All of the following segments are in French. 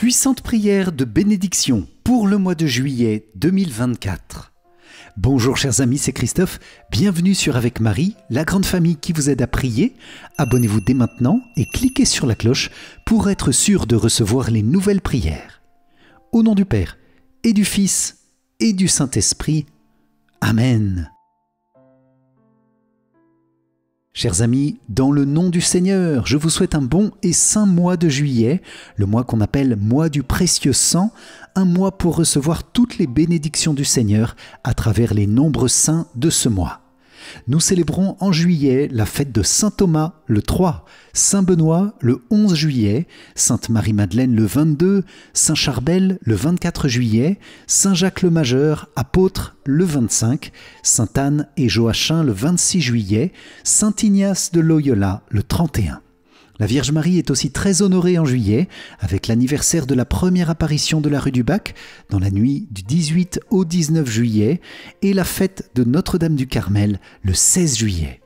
Puissante prière de bénédiction pour le mois de juillet 2024. Bonjour chers amis, c'est Christophe, bienvenue sur Avec Marie, la grande famille qui vous aide à prier. Abonnez-vous dès maintenant et cliquez sur la cloche pour être sûr de recevoir les nouvelles prières. Au nom du Père, et du Fils, et du Saint-Esprit. Amen. Chers amis, dans le nom du Seigneur, je vous souhaite un bon et saint mois de juillet, le mois qu'on appelle mois du précieux sang, un mois pour recevoir toutes les bénédictions du Seigneur à travers les nombreux saints de ce mois. Nous célébrons en juillet la fête de Saint Thomas le 3, Saint Benoît le 11 juillet, Sainte Marie-Madeleine le 22, Saint Charbel le 24 juillet, Saint Jacques le Majeur, apôtre le 25, Sainte Anne et Joachim le 26 juillet, Saint Ignace de Loyola le 31. La Vierge Marie est aussi très honorée en juillet, avec l'anniversaire de la première apparition de la rue du Bac, dans la nuit du 18 au 19 juillet, et la fête de Notre-Dame du Carmel, le 16 juillet.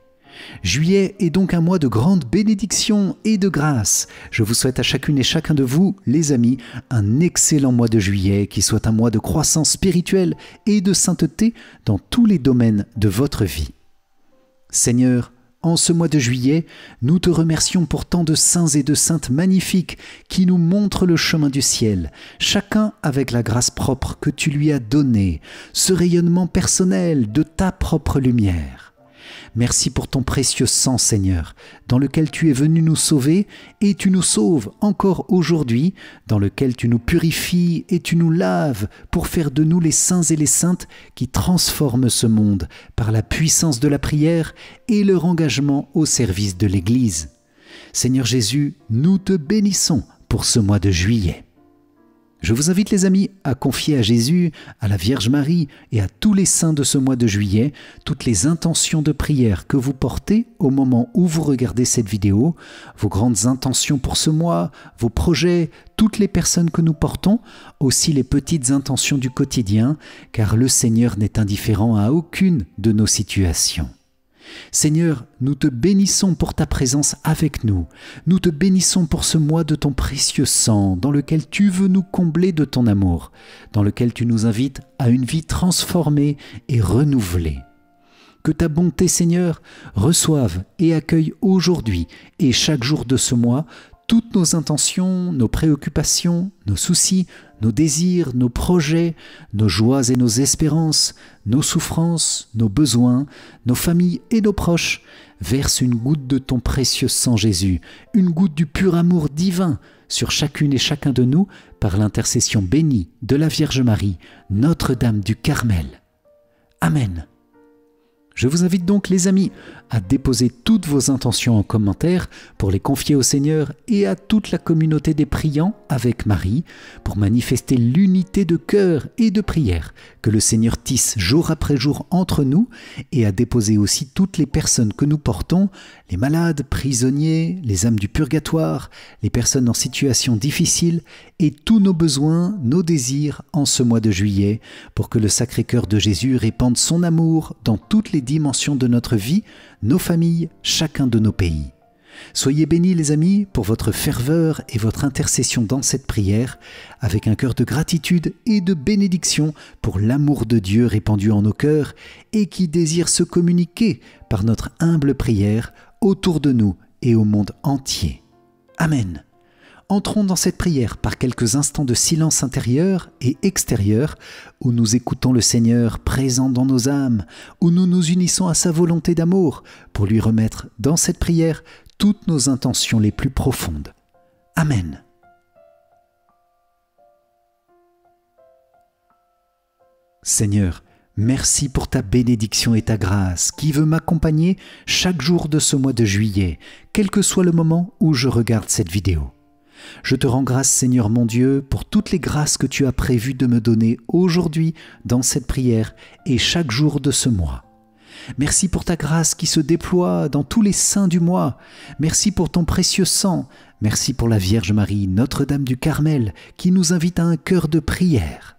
Juillet est donc un mois de grande bénédiction et de grâce. Je vous souhaite à chacune et chacun de vous, les amis, un excellent mois de juillet, qui soit un mois de croissance spirituelle et de sainteté dans tous les domaines de votre vie. Seigneur, en ce mois de juillet, nous te remercions pour tant de saints et de saintes magnifiques qui nous montrent le chemin du ciel, chacun avec la grâce propre que tu lui as donnée, ce rayonnement personnel de ta propre lumière. Merci pour ton précieux sang, Seigneur, dans lequel tu es venu nous sauver et tu nous sauves encore aujourd'hui, dans lequel tu nous purifies et tu nous laves pour faire de nous les saints et les saintes qui transforment ce monde par la puissance de la prière et leur engagement au service de l'Église. Seigneur Jésus, nous te bénissons pour ce mois de juillet. Je vous invite les amis à confier à Jésus, à la Vierge Marie et à tous les saints de ce mois de juillet toutes les intentions de prière que vous portez au moment où vous regardez cette vidéo, vos grandes intentions pour ce mois, vos projets, toutes les personnes que nous portons, aussi les petites intentions du quotidien, car le Seigneur n'est indifférent à aucune de nos situations. Seigneur, nous te bénissons pour ta présence avec nous. Nous te bénissons pour ce mois de ton précieux sang, dans lequel tu veux nous combler de ton amour, dans lequel tu nous invites à une vie transformée et renouvelée. Que ta bonté, Seigneur, reçoive et accueille aujourd'hui et chaque jour de ce mois toutes nos intentions, nos préoccupations, nos soucis, nos désirs, nos projets, nos joies et nos espérances, nos souffrances, nos besoins, nos familles et nos proches. Verse une goutte de ton précieux sang, Jésus, une goutte du pur amour divin sur chacune et chacun de nous par l'intercession bénie de la Vierge Marie, Notre-Dame du Carmel. Amen. Je vous invite donc, les amis, à déposer toutes vos intentions en commentaire pour les confier au Seigneur et à toute la communauté des priants avec Marie pour manifester l'unité de cœur et de prière que le Seigneur tisse jour après jour entre nous, et à déposer aussi toutes les personnes que nous portons, les malades, prisonniers, les âmes du purgatoire, les personnes en situation difficile et tous nos besoins, nos désirs en ce mois de juillet pour que le Sacré-Cœur de Jésus répande son amour dans toutes les dimensions de notre vie, nos familles, chacun de nos pays. Soyez bénis les amis pour votre ferveur et votre intercession dans cette prière, avec un cœur de gratitude et de bénédiction pour l'amour de Dieu répandu en nos cœurs et qui désire se communiquer par notre humble prière autour de nous et au monde entier. Amen. Entrons dans cette prière par quelques instants de silence intérieur et extérieur où nous écoutons le Seigneur présent dans nos âmes, où nous nous unissons à sa volonté d'amour pour lui remettre dans cette prière toutes nos intentions les plus profondes. Amen. Seigneur, merci pour ta bénédiction et ta grâce qui veut m'accompagner chaque jour de ce mois de juillet, quel que soit le moment où je regarde cette vidéo. Je te rends grâce, Seigneur mon Dieu, pour toutes les grâces que tu as prévu de me donner aujourd'hui dans cette prière et chaque jour de ce mois. Merci pour ta grâce qui se déploie dans tous les saints du mois. Merci pour ton précieux sang. Merci pour la Vierge Marie, Notre-Dame du Carmel, qui nous invite à un cœur de prière.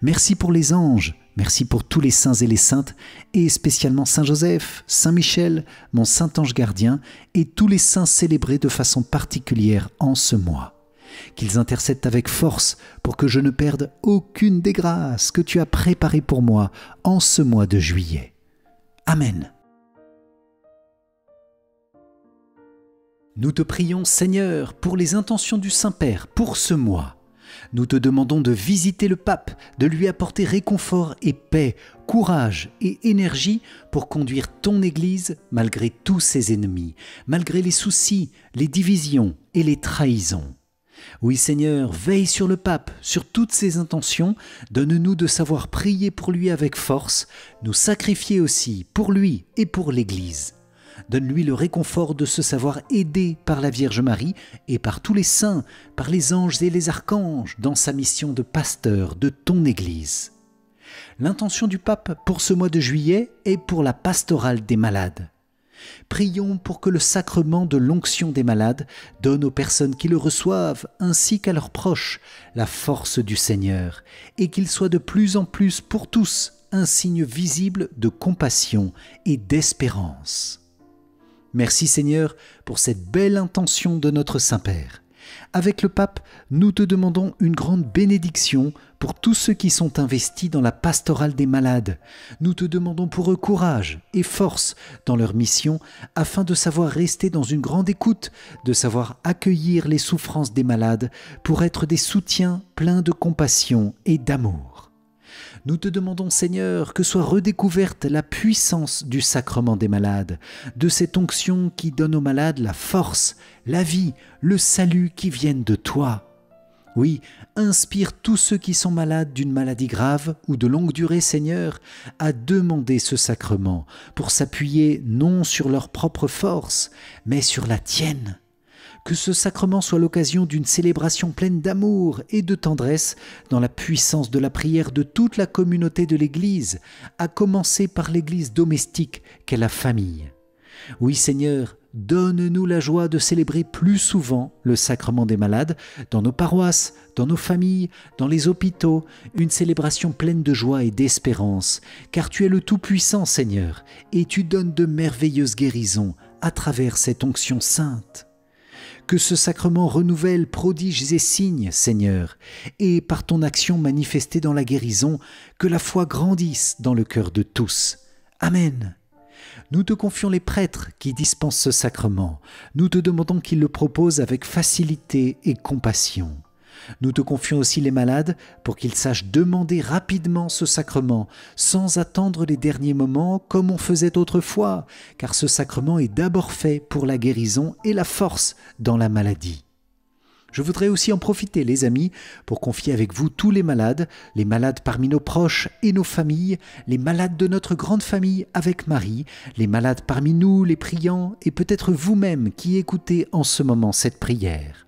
Merci pour les anges, merci pour tous les saints et les saintes, et spécialement Saint Joseph, Saint Michel, mon saint ange gardien, et tous les saints célébrés de façon particulière en ce mois. qu'ils intercèdent avec force pour que je ne perde aucune des grâces que tu as préparées pour moi en ce mois de juillet. Amen. Nous te prions, Seigneur, pour les intentions du Saint-Père pour ce mois. Nous te demandons de visiter le pape, de lui apporter réconfort et paix, courage et énergie pour conduire ton Église malgré tous ses ennemis, malgré les soucis, les divisions et les trahisons. Oui Seigneur, veille sur le pape, sur toutes ses intentions, donne-nous de savoir prier pour lui avec force, nous sacrifier aussi pour lui et pour l'Église. Donne-lui le réconfort de se savoir aidé par la Vierge Marie et par tous les saints, par les anges et les archanges dans sa mission de pasteur de ton Église. L'intention du pape pour ce mois de juillet est pour la pastorale des malades. Prions pour que le sacrement de l'onction des malades donne aux personnes qui le reçoivent ainsi qu'à leurs proches la force du Seigneur et qu'il soit de plus en plus pour tous un signe visible de compassion et d'espérance. Merci Seigneur pour cette belle intention de notre Saint-Père. Avec le pape, nous te demandons une grande bénédiction pour tous ceux qui sont investis dans la pastorale des malades. Nous te demandons pour eux courage et force dans leur mission afin de savoir rester dans une grande écoute, de savoir accueillir les souffrances des malades pour être des soutiens pleins de compassion et d'amour. Nous te demandons, Seigneur, que soit redécouverte la puissance du sacrement des malades, de cette onction qui donne aux malades la force, la vie, le salut qui viennent de toi. Oui, inspire tous ceux qui sont malades d'une maladie grave ou de longue durée, Seigneur, à demander ce sacrement pour s'appuyer non sur leur propre force, mais sur la tienne. Que ce sacrement soit l'occasion d'une célébration pleine d'amour et de tendresse dans la puissance de la prière de toute la communauté de l'Église, à commencer par l'Église domestique qu'est la famille. Oui Seigneur, donne-nous la joie de célébrer plus souvent le sacrement des malades dans nos paroisses, dans nos familles, dans les hôpitaux, une célébration pleine de joie et d'espérance, car tu es le Tout-Puissant Seigneur, et tu donnes de merveilleuses guérisons à travers cette onction sainte. Que ce sacrement renouvelle prodiges et signes, Seigneur, et par ton action manifestée dans la guérison, que la foi grandisse dans le cœur de tous. Amen. Nous te confions les prêtres qui dispensent ce sacrement. Nous te demandons qu'ils le proposent avec facilité et compassion. Nous te confions aussi les malades pour qu'ils sachent demander rapidement ce sacrement, sans attendre les derniers moments comme on faisait autrefois, car ce sacrement est d'abord fait pour la guérison et la force dans la maladie. Je voudrais aussi en profiter, les amis, pour confier avec vous tous les malades parmi nos proches et nos familles, les malades de notre grande famille avec Marie, les malades parmi nous, les priants, et peut-être vous-même qui écoutez en ce moment cette prière.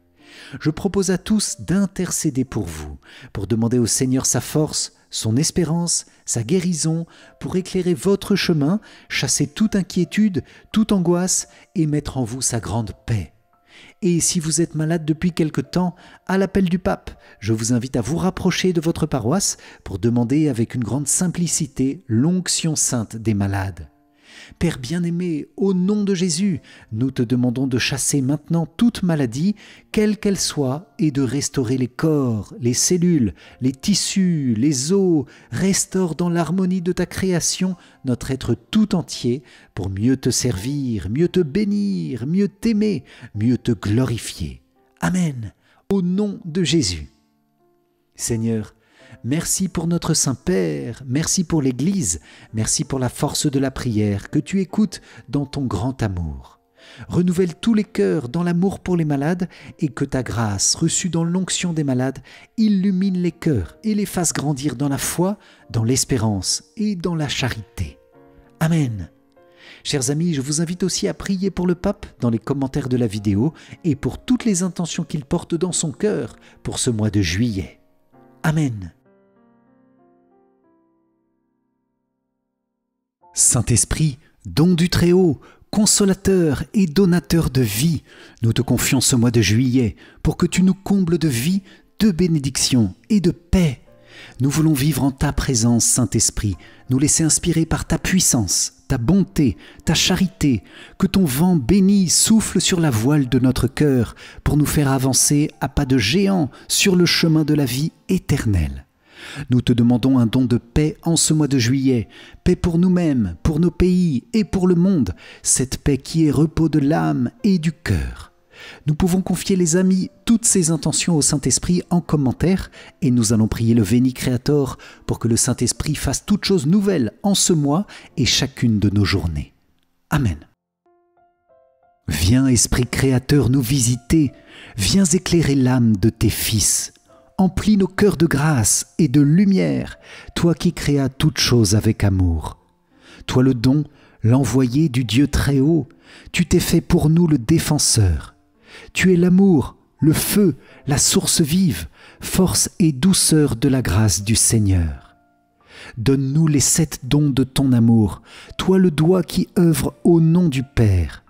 Je propose à tous d'intercéder pour vous, pour demander au Seigneur sa force, son espérance, sa guérison, pour éclairer votre chemin, chasser toute inquiétude, toute angoisse et mettre en vous sa grande paix. Et si vous êtes malade depuis quelque temps, à l'appel du pape, je vous invite à vous rapprocher de votre paroisse pour demander avec une grande simplicité l'onction sainte des malades. Père bien-aimé, au nom de Jésus, nous te demandons de chasser maintenant toute maladie, quelle qu'elle soit, et de restaurer les corps, les cellules, les tissus, les os. Restaure dans l'harmonie de ta création notre être tout entier pour mieux te servir, mieux te bénir, mieux t'aimer, mieux te glorifier. Amen. Au nom de Jésus. Seigneur, merci pour notre Saint-Père, merci pour l'Église, merci pour la force de la prière que tu écoutes dans ton grand amour. Renouvelle tous les cœurs dans l'amour pour les malades et que ta grâce, reçue dans l'onction des malades, illumine les cœurs et les fasse grandir dans la foi, dans l'espérance et dans la charité. Amen. Chers amis, je vous invite aussi à prier pour le pape dans les commentaires de la vidéo et pour toutes les intentions qu'il porte dans son cœur pour ce mois de juillet. Amen. Saint-Esprit, don du Très-Haut, consolateur et donateur de vie, nous te confions ce mois de juillet pour que tu nous combles de vie, de bénédiction et de paix. Nous voulons vivre en ta présence, Saint-Esprit, nous laisser inspirer par ta puissance, ta bonté, ta charité, que ton vent béni souffle sur la voile de notre cœur pour nous faire avancer à pas de géant sur le chemin de la vie éternelle. Nous te demandons un don de paix en ce mois de juillet, paix pour nous-mêmes, pour nos pays et pour le monde, cette paix qui est repos de l'âme et du cœur. Nous pouvons confier les amis toutes ces intentions au Saint-Esprit en commentaire et nous allons prier le Veni Creator pour que le Saint-Esprit fasse toutes choses nouvelles en ce mois et chacune de nos journées. Amen. Viens, Esprit Créateur, nous visiter, viens éclairer l'âme de tes fils. Emplis nos cœurs de grâce et de lumière, toi qui créas toutes choses avec amour. Toi le don, l'envoyé du Dieu très haut, tu t'es fait pour nous le défenseur. Tu es l'amour, le feu, la source vive, force et douceur de la grâce du Seigneur. Donne-nous les 7 dons de ton amour, toi le doigt qui œuvre au nom du Père,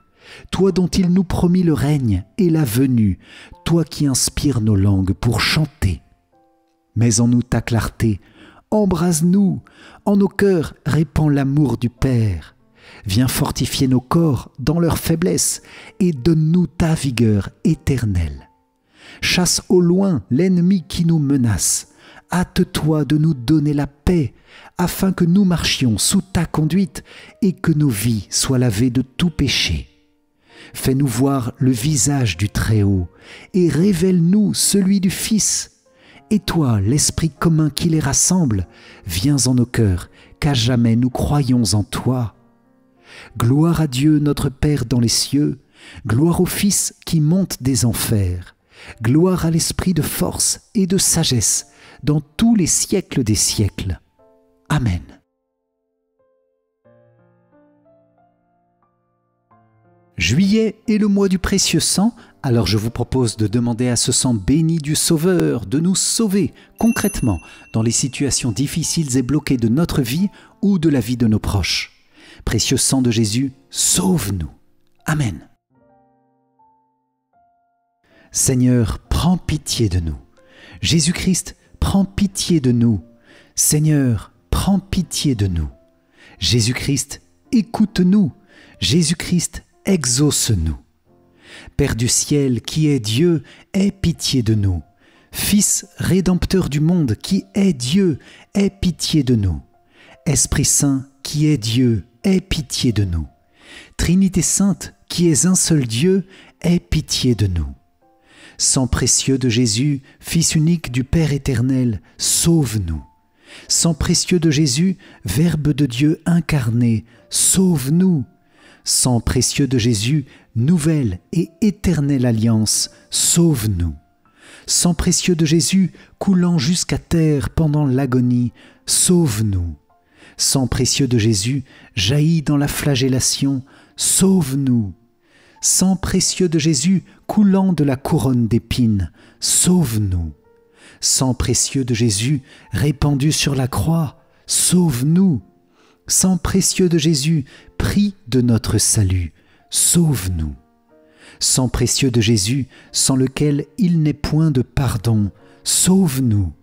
toi dont il nous promit le règne et la venue, toi qui inspires nos langues pour chanter. Mets en nous ta clarté, embrase-nous, en nos cœurs répand l'amour du Père. Viens fortifier nos corps dans leur faiblesse et donne-nous ta vigueur éternelle. Chasse au loin l'ennemi qui nous menace. Hâte-toi de nous donner la paix, afin que nous marchions sous ta conduite et que nos vies soient lavées de tout péché. Fais-nous voir le visage du Très-Haut et révèle-nous celui du Fils. Et toi, l'Esprit commun qui les rassemble, viens en nos cœurs, qu'à jamais nous croyons en toi. Gloire à Dieu notre Père dans les cieux, gloire au Fils qui monte des enfers, gloire à l'Esprit de force et de sagesse dans tous les siècles des siècles. Amen. Juillet est le mois du précieux sang, alors je vous propose de demander à ce sang béni du Sauveur de nous sauver concrètement dans les situations difficiles et bloquées de notre vie ou de la vie de nos proches. Précieux sang de Jésus, sauve-nous. Amen. Seigneur, prends pitié de nous. Jésus-Christ, prends pitié de nous. Seigneur, prends pitié de nous. Jésus-Christ, écoute-nous. Jésus-Christ, exauce-nous. Père du ciel, qui est Dieu, aie pitié de nous. Fils rédempteur du monde, qui est Dieu, aie pitié de nous. Esprit Saint, qui est Dieu, aie pitié de nous. Trinité Sainte, qui est un seul Dieu, aie pitié de nous. Sang précieux de Jésus, Fils unique du Père éternel, sauve-nous. Sang précieux de Jésus, Verbe de Dieu incarné, sauve-nous. Sang précieux de Jésus, nouvelle et éternelle alliance, sauve-nous. Sang précieux de Jésus, coulant jusqu'à terre pendant l'agonie, sauve-nous. Sang précieux de Jésus, jailli dans la flagellation, sauve-nous. Sang précieux de Jésus, coulant de la couronne d'épines, sauve-nous. Sang précieux de Jésus, répandu sur la croix, sauve-nous. Sang précieux de Jésus, prix de notre salut, sauve-nous. Sang précieux de Jésus, sans lequel il n'est point de pardon, sauve-nous.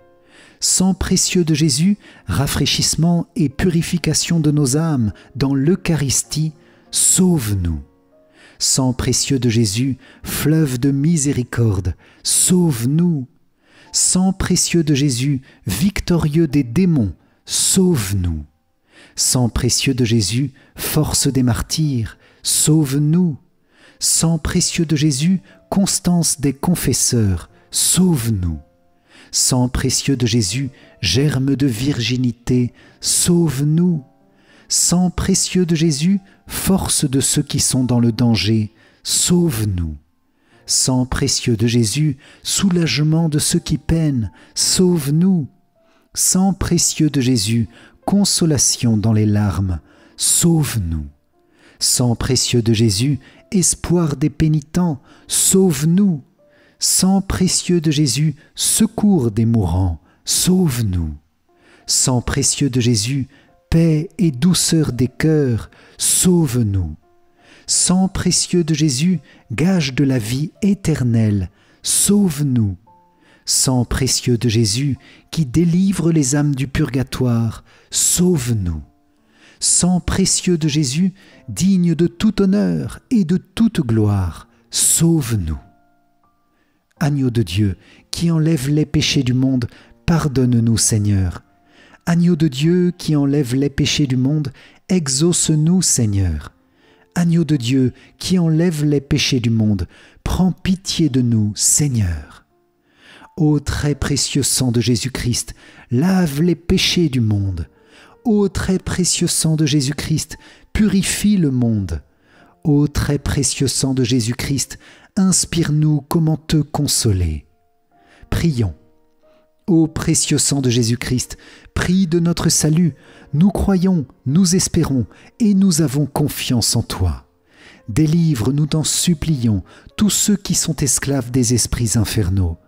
Sang précieux de Jésus, rafraîchissement et purification de nos âmes dans l'Eucharistie, sauve-nous. Sang précieux de Jésus, fleuve de miséricorde, sauve-nous. Sang précieux de Jésus, victorieux des démons, sauve-nous. Sang précieux de Jésus, force des martyrs, sauve-nous. Sang précieux de Jésus, constance des confesseurs, sauve-nous. Sang précieux de Jésus, germe de virginité, sauve-nous. Sang précieux de Jésus, force de ceux qui sont dans le danger, sauve-nous. Sang précieux de Jésus, soulagement de ceux qui peinent, sauve-nous. Sang précieux de Jésus, consolation dans les larmes, sauve-nous. Sang précieux de Jésus, espoir des pénitents, sauve-nous. Sang précieux de Jésus, secours des mourants, sauve-nous. Sang précieux de Jésus, paix et douceur des cœurs, sauve-nous. Sang précieux de Jésus, gage de la vie éternelle, sauve-nous. Sang précieux de Jésus, qui délivre les âmes du purgatoire, sauve-nous. Sang précieux de Jésus, digne de tout honneur et de toute gloire, sauve-nous. Agneau de Dieu, qui enlève les péchés du monde, pardonne-nous, Seigneur. Agneau de Dieu, qui enlève les péchés du monde, exauce-nous, Seigneur. Agneau de Dieu, qui enlève les péchés du monde, prends pitié de nous, Seigneur. Ô très précieux sang de Jésus-Christ, lave les péchés du monde. Ô très précieux sang de Jésus-Christ, purifie le monde. Ô très précieux sang de Jésus-Christ, inspire-nous comment te consoler. Prions. Ô précieux sang de Jésus-Christ, prie de notre salut. Nous croyons, nous espérons et nous avons confiance en toi. Délivre, nous t'en supplions, tous ceux qui sont esclaves des esprits infernaux.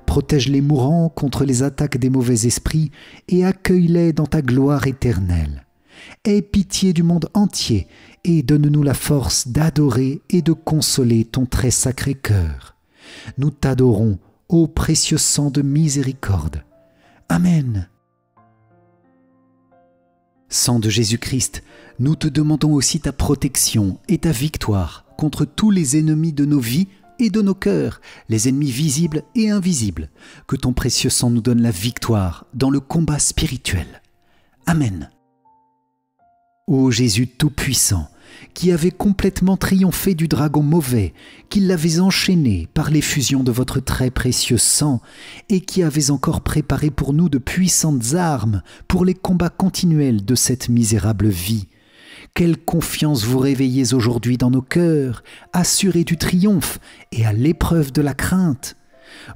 Protège les mourants contre les attaques des mauvais esprits et accueille-les dans ta gloire éternelle. Aie pitié du monde entier et donne-nous la force d'adorer et de consoler ton très sacré cœur. Nous t'adorons, ô précieux sang de miséricorde. Amen. Sang de Jésus-Christ, nous te demandons aussi ta protection et ta victoire contre tous les ennemis de nos vies et de nos cœurs, les ennemis visibles et invisibles. Que ton précieux sang nous donne la victoire dans le combat spirituel. Amen. Ô Jésus Tout-Puissant, qui avez complètement triomphé du dragon mauvais, qui l'avez enchaîné par l'effusion de votre très précieux sang, et qui avez encore préparé pour nous de puissantes armes pour les combats continuels de cette misérable vie. Quelle confiance vous réveillez aujourd'hui dans nos cœurs, assurés du triomphe et à l'épreuve de la crainte.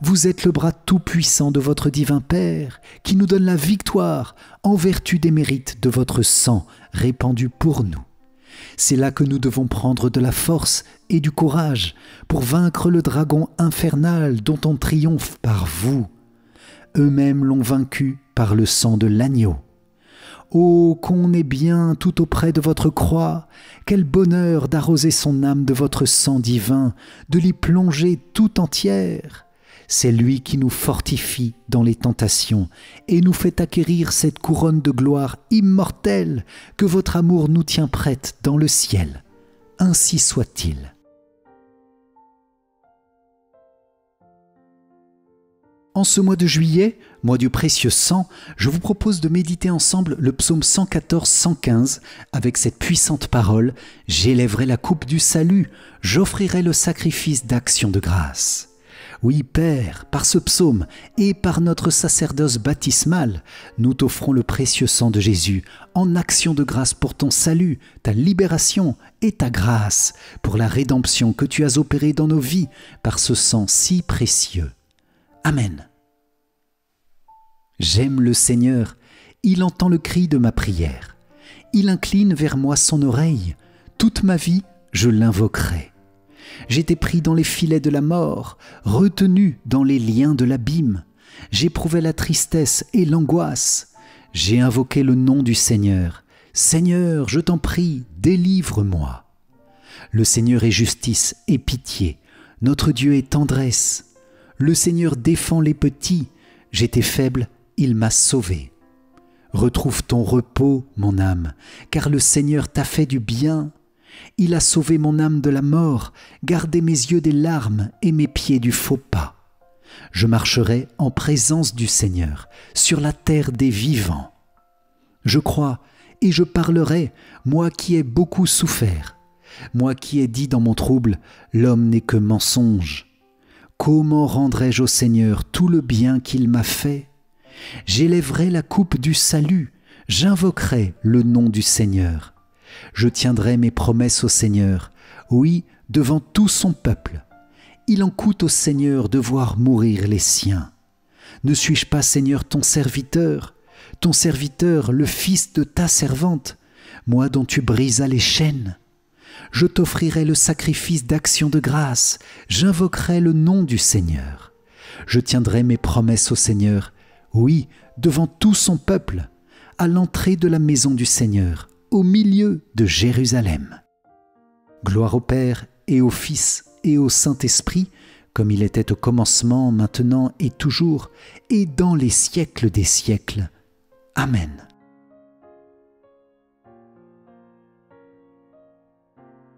Vous êtes le bras tout-puissant de votre divin Père, qui nous donne la victoire en vertu des mérites de votre sang répandu pour nous. C'est là que nous devons prendre de la force et du courage pour vaincre le dragon infernal dont on triomphe par vous. Eux-mêmes l'ont vaincu par le sang de l'agneau. Oh, qu'on est bien tout auprès de votre croix, quel bonheur d'arroser son âme de votre sang divin, de l'y plonger tout entière. C'est lui qui nous fortifie dans les tentations et nous fait acquérir cette couronne de gloire immortelle que votre amour nous tient prête dans le ciel. Ainsi soit-il. En ce mois de juillet, mois du précieux sang, je vous propose de méditer ensemble le psaume 114-115 avec cette puissante parole « J'élèverai la coupe du salut, j'offrirai le sacrifice d'action de grâce ». Oui, Père, par ce psaume et par notre sacerdoce baptismal, nous t'offrons le précieux sang de Jésus en action de grâce pour ton salut, ta libération et ta grâce, pour la rédemption que tu as opérée dans nos vies par ce sang si précieux. Amen. J'aime le Seigneur, il entend le cri de ma prière. Il incline vers moi son oreille, toute ma vie je l'invoquerai. J'étais pris dans les filets de la mort, retenu dans les liens de l'abîme. J'éprouvais la tristesse et l'angoisse. J'ai invoqué le nom du Seigneur. Seigneur, je t'en prie, délivre-moi. Le Seigneur est justice et pitié. Notre Dieu est tendresse. Le Seigneur défend les petits. J'étais faible, il m'a sauvé. Retrouve ton repos, mon âme, car le Seigneur t'a fait du bien. Il a sauvé mon âme de la mort, gardé mes yeux des larmes et mes pieds du faux pas. Je marcherai en présence du Seigneur, sur la terre des vivants. Je crois et je parlerai, moi qui ai beaucoup souffert, moi qui ai dit dans mon trouble, l'homme n'est que mensonge. Comment rendrai-je au Seigneur tout le bien qu'il m'a fait? J'élèverai la coupe du salut, j'invoquerai le nom du Seigneur. Je tiendrai mes promesses au Seigneur, oui, devant tout son peuple. Il en coûte au Seigneur de voir mourir les siens. Ne suis-je pas, Seigneur, ton serviteur, le fils de ta servante, moi dont tu brisas les chaînes? Je t'offrirai le sacrifice d'action de grâce, j'invoquerai le nom du Seigneur. Je tiendrai mes promesses au Seigneur, oui, devant tout son peuple, à l'entrée de la maison du Seigneur, au milieu de Jérusalem. Gloire au Père et au Fils et au Saint-Esprit, comme il était au commencement, maintenant et toujours, et dans les siècles des siècles. Amen.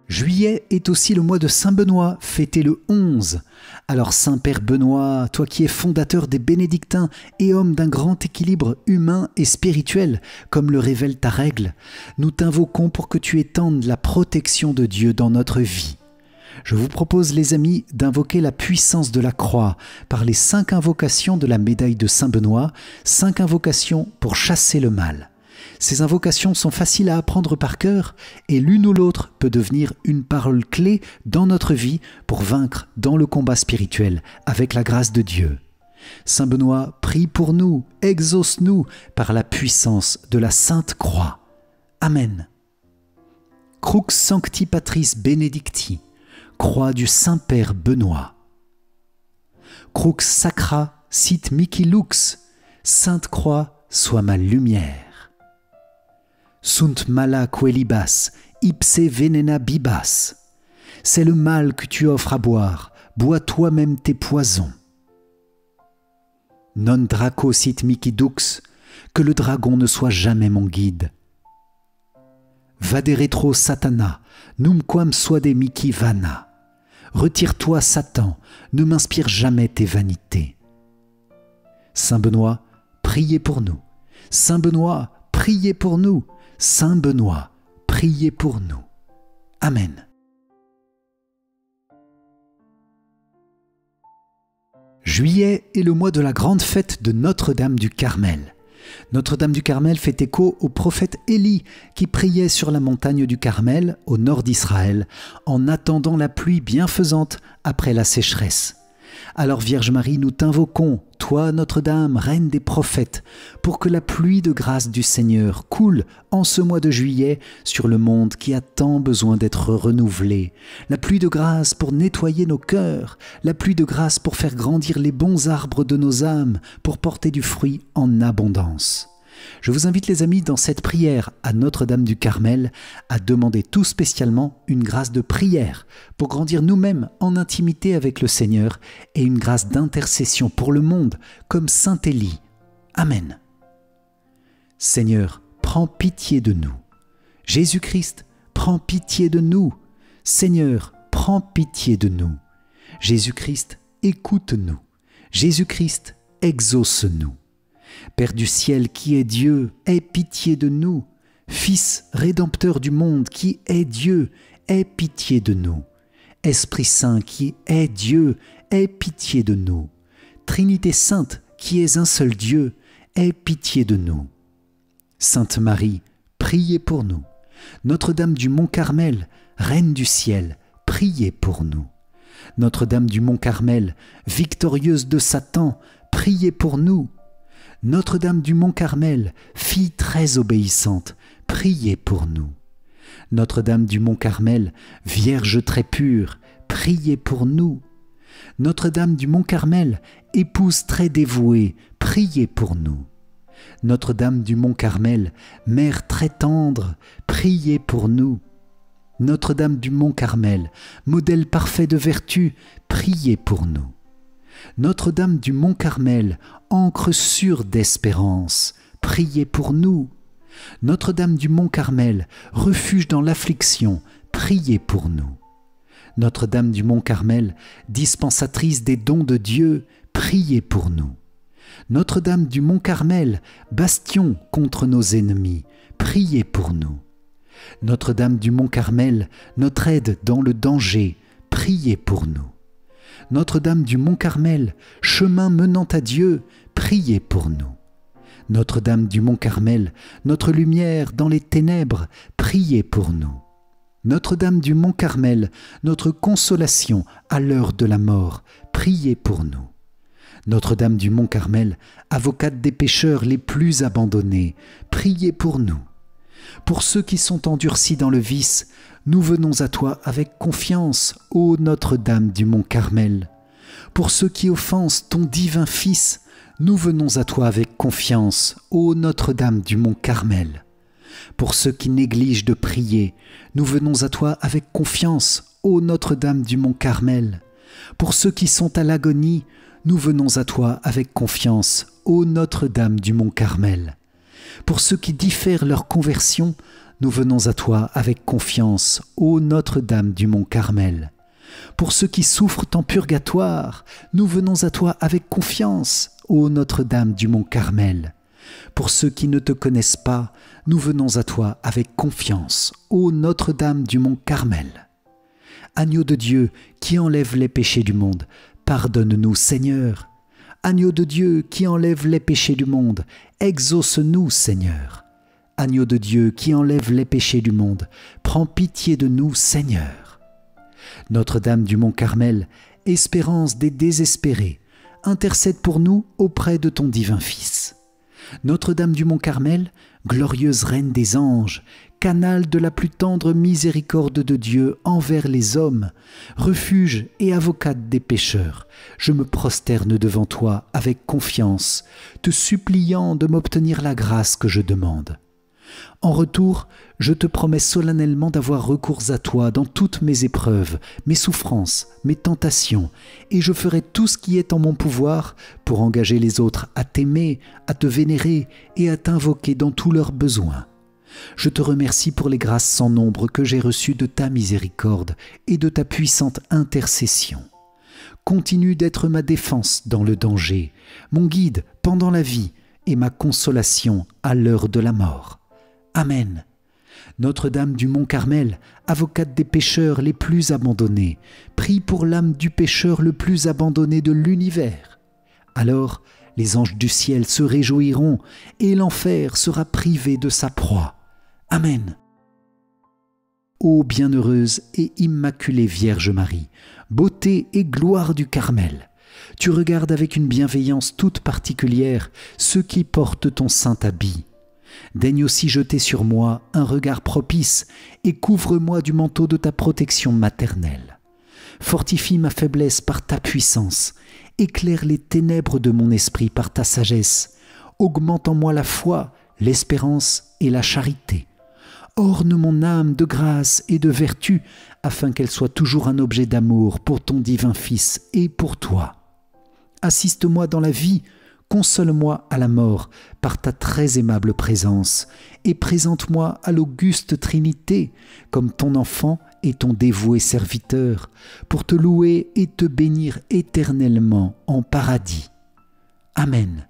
Juillet est aussi le mois de Saint Benoît, fêté le 11. Alors Saint-Père Benoît, toi qui es fondateur des Bénédictins et homme d'un grand équilibre humain et spirituel, comme le révèle ta règle, nous t'invoquons pour que tu étendes la protection de Dieu dans notre vie. Je vous propose, les amis, d'invoquer la puissance de la croix par les 5 invocations de la médaille de Saint Benoît, 5 invocations pour chasser le mal. Ces invocations sont faciles à apprendre par cœur et l'une ou l'autre peut devenir une parole clé dans notre vie pour vaincre dans le combat spirituel avec la grâce de Dieu. Saint Benoît, prie pour nous, exauce-nous par la puissance de la Sainte Croix. Amen. Crux Sancti Patris Benedicti, croix du Saint-Père Benoît. Crux Sacra sit mihi lux, Sainte Croix, sois ma lumière. Sunt mala quelibas, ipse venena bibas. C'est le mal que tu offres à boire, bois toi-même tes poisons. Non draco sit mihi dux, que le dragon ne soit jamais mon guide. Vade retro satana, numquam suade mihi vana. Retire-toi, Satan, ne m'inspire jamais tes vanités. Saint Benoît, priez pour nous. Saint Benoît, priez pour nous. Saint Benoît, priez pour nous. Amen. Juillet est le mois de la grande fête de Notre-Dame du Carmel. Notre-Dame du Carmel fait écho au prophète Élie qui priait sur la montagne du Carmel, au nord d'Israël, en attendant la pluie bienfaisante après la sécheresse. Alors Vierge Marie, nous t'invoquons, toi Notre-Dame, Reine des prophètes, pour que la pluie de grâce du Seigneur coule en ce mois de juillet sur le monde qui a tant besoin d'être renouvelé. La pluie de grâce pour nettoyer nos cœurs, la pluie de grâce pour faire grandir les bons arbres de nos âmes, pour porter du fruit en abondance. Je vous invite, les amis, dans cette prière à Notre-Dame du Carmel, à demander tout spécialement une grâce de prière pour grandir nous-mêmes en intimité avec le Seigneur et une grâce d'intercession pour le monde comme Saint Élie. Amen. Seigneur, prends pitié de nous. Jésus-Christ, prends pitié de nous. Seigneur, prends pitié de nous. Jésus-Christ, écoute-nous. Jésus-Christ, exauce-nous. Père du ciel qui est Dieu, aie pitié de nous. Fils rédempteur du monde qui est Dieu, aie pitié de nous. Esprit Saint qui est Dieu, aie pitié de nous. Trinité Sainte qui est un seul Dieu, aie pitié de nous. Sainte Marie, priez pour nous. Notre-Dame du Mont Carmel, Reine du ciel, priez pour nous. Notre-Dame du Mont Carmel, victorieuse de Satan, priez pour nous. Notre-Dame du Mont Carmel, fille très obéissante, priez pour nous. Notre-Dame du Mont Carmel, Vierge très pure, priez pour nous. Notre-Dame du Mont Carmel, épouse très dévouée, priez pour nous. Notre-Dame du Mont Carmel, Mère très tendre, priez pour nous. Notre-Dame du Mont Carmel, modèle parfait de vertu, priez pour nous. Notre-Dame du Mont Carmel, ancre sûre d'espérance, priez pour nous. Notre-Dame du Mont Carmel, refuge dans l'affliction, priez pour nous. Notre-Dame du Mont Carmel, dispensatrice des dons de Dieu, priez pour nous. Notre-Dame du Mont Carmel, bastion contre nos ennemis, priez pour nous. Notre-Dame du Mont Carmel, notre aide dans le danger, priez pour nous. Notre-Dame du Mont Carmel, chemin menant à Dieu, priez pour nous. Notre-Dame du Mont Carmel, notre lumière dans les ténèbres, priez pour nous. Notre-Dame du Mont Carmel, notre consolation à l'heure de la mort, priez pour nous. Notre-Dame du Mont Carmel, avocate des pécheurs les plus abandonnés, priez pour nous. Pour ceux qui sont endurcis dans le vice, nous venons à toi avec confiance, ô Notre-Dame du Mont Carmel. Pour ceux qui offensent ton divin Fils, nous venons à toi avec confiance, ô Notre-Dame du Mont Carmel. Pour ceux qui négligent de prier, nous venons à toi avec confiance, ô Notre-Dame du Mont Carmel. Pour ceux qui sont à l'agonie, nous venons à toi avec confiance, ô Notre-Dame du Mont Carmel. Pour ceux qui diffèrent leur conversion, nous venons à toi avec confiance, ô Notre-Dame du Mont Carmel. Pour ceux qui souffrent en purgatoire, nous venons à toi avec confiance, ô Notre-Dame du Mont Carmel. Pour ceux qui ne te connaissent pas, nous venons à toi avec confiance, ô Notre-Dame du Mont Carmel. Agneau de Dieu qui enlève les péchés du monde, pardonne-nous, Seigneur. Agneau de Dieu qui enlève les péchés du monde, exauce-nous, Seigneur. Agneau de Dieu qui enlève les péchés du monde, prends pitié de nous, Seigneur. Notre-Dame du Mont Carmel, espérance des désespérés, intercède pour nous auprès de ton divin Fils. Notre-Dame du Mont Carmel, glorieuse Reine des anges, canal de la plus tendre miséricorde de Dieu envers les hommes, refuge et avocate des pécheurs, je me prosterne devant toi avec confiance, te suppliant de m'obtenir la grâce que je demande. En retour, je te promets solennellement d'avoir recours à toi dans toutes mes épreuves, mes souffrances, mes tentations, et je ferai tout ce qui est en mon pouvoir pour engager les autres à t'aimer, à te vénérer et à t'invoquer dans tous leurs besoins. Je te remercie pour les grâces sans nombre que j'ai reçues de ta miséricorde et de ta puissante intercession. Continue d'être ma défense dans le danger, mon guide pendant la vie et ma consolation à l'heure de la mort. Amen. Notre-Dame du Mont Carmel, avocate des pécheurs les plus abandonnés, prie pour l'âme du pécheur le plus abandonné de l'univers. Alors, les anges du ciel se réjouiront et l'enfer sera privé de sa proie. Amen. Ô bienheureuse et immaculée Vierge Marie, beauté et gloire du Carmel, tu regardes avec une bienveillance toute particulière ceux qui portent ton saint habit. Daigne aussi jeter sur moi un regard propice et couvre-moi du manteau de ta protection maternelle. Fortifie ma faiblesse par ta puissance, éclaire les ténèbres de mon esprit par ta sagesse, augmente en moi la foi, l'espérance et la charité. Orne mon âme de grâce et de vertu, afin qu'elle soit toujours un objet d'amour pour ton divin Fils et pour toi. Assiste-moi dans la vie, console-moi à la mort par ta très aimable présence, et présente-moi à l'auguste Trinité comme ton enfant et ton dévoué serviteur, pour te louer et te bénir éternellement en paradis. Amen.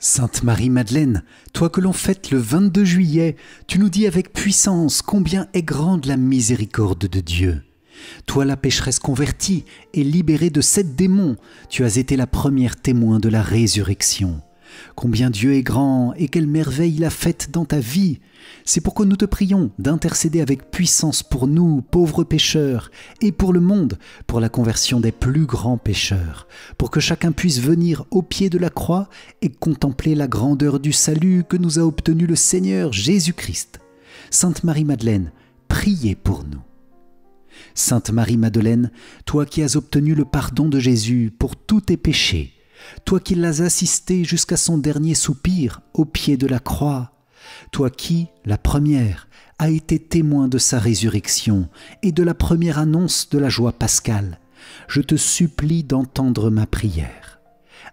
Sainte Marie-Madeleine, toi que l'on fête le 22 juillet, tu nous dis avec puissance combien est grande la miséricorde de Dieu. Toi la pécheresse convertie et libérée de 7 démons, tu as été la première témoin de la résurrection. Combien Dieu est grand et quelle merveille il a faite dans ta vie. C'est pourquoi nous te prions d'intercéder avec puissance pour nous, pauvres pécheurs, et pour le monde, pour la conversion des plus grands pécheurs, pour que chacun puisse venir au pied de la croix et contempler la grandeur du salut que nous a obtenu le Seigneur Jésus-Christ. Sainte Marie-Madeleine, priez pour nous. Sainte Marie-Madeleine, toi qui as obtenu le pardon de Jésus pour tous tes péchés, toi qui l'as assisté jusqu'à son dernier soupir au pied de la croix, toi qui, la première, as été témoin de sa résurrection et de la première annonce de la joie pascale, je te supplie d'entendre ma prière.